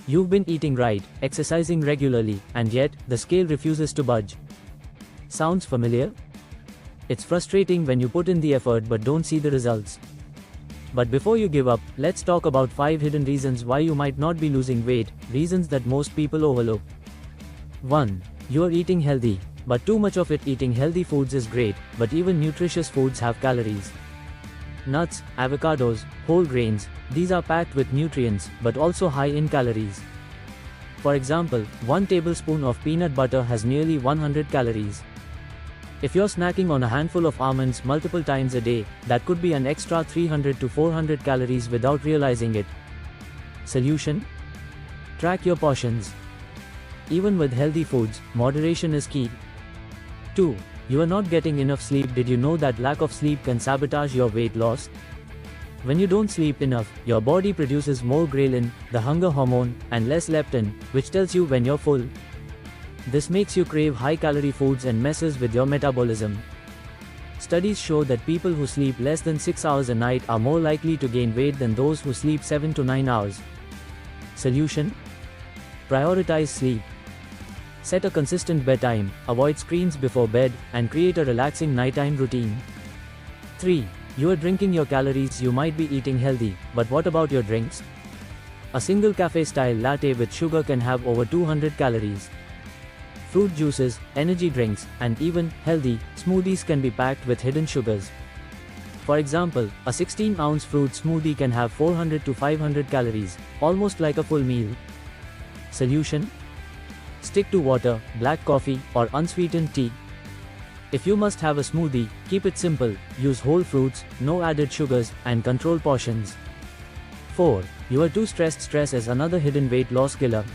You've been eating right, exercising regularly, and yet, the scale refuses to budge. Sounds familiar? It's frustrating when you put in the effort but don't see the results. But before you give up, let's talk about 5 hidden reasons why you might not be losing weight, reasons that most people overlook. 1. You're eating healthy. But too much of it. Eating healthy foods is great, but even nutritious foods have calories. Nuts, avocados, whole grains, these are packed with nutrients, but also high in calories. For example, 1 tablespoon of peanut butter has nearly 100 calories. If you're snacking on a handful of almonds multiple times a day, that could be an extra 300 to 400 calories without realizing it. Solution? Track your portions. Even with healthy foods, moderation is key. 2. You are not getting enough sleep. Did you know that lack of sleep can sabotage your weight loss? When you don't sleep enough, your body produces more ghrelin, the hunger hormone, and less leptin, which tells you when you're full. This makes you crave high-calorie foods and messes with your metabolism. Studies show that people who sleep less than 6 hours a night are more likely to gain weight than those who sleep 7 to 9 hours. Solution? Prioritize sleep. Set a consistent bedtime, avoid screens before bed, and create a relaxing nighttime routine. 3. You are drinking your calories. You might be eating healthy, but what about your drinks? A single cafe-style latte with sugar can have over 200 calories. Fruit juices, energy drinks, and even healthy smoothies can be packed with hidden sugars. For example, a 16-ounce fruit smoothie can have 400 to 500 calories, almost like a full meal. Solution? Stick to water, black coffee, or unsweetened tea. If you must have a smoothie, keep it simple, use whole fruits, no added sugars, and control portions. 4. You are too stressed. Stress is another hidden weight loss killer.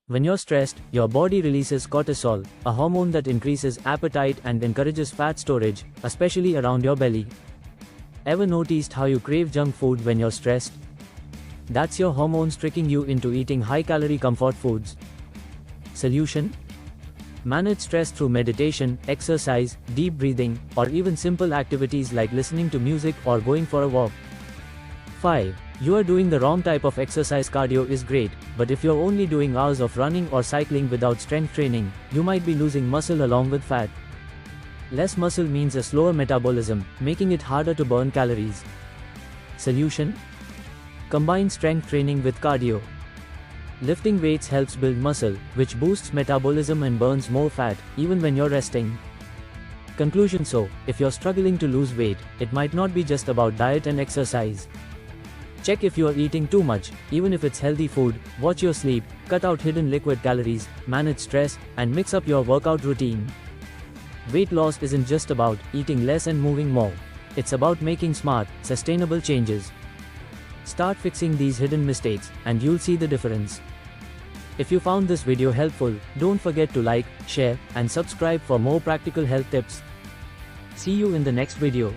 When you're stressed, your body releases cortisol, a hormone that increases appetite and encourages fat storage, especially around your belly. Ever noticed how you crave junk food when you're stressed? That's your hormones tricking you into eating high-calorie comfort foods. Solution? Manage stress through meditation, exercise, deep breathing, or even simple activities like listening to music or going for a walk. 5. You are doing the wrong type of exercise. Cardio is great, but if you're only doing hours of running or cycling without strength training, you might be losing muscle along with fat. Less muscle means a slower metabolism, making it harder to burn calories. Solution? Combine strength training with cardio. Lifting weights helps build muscle, which boosts metabolism and burns more fat, even when you're resting. Conclusion: so, if you're struggling to lose weight, it might not be just about diet and exercise. Check if you are eating too much, even if it's healthy food, watch your sleep, cut out hidden liquid calories, manage stress, and mix up your workout routine. Weight loss isn't just about eating less and moving more. It's about making smart, sustainable changes. Start fixing these hidden mistakes, and you'll see the difference. If you found this video helpful, don't forget to like, share, and subscribe for more practical health tips. See you in the next video.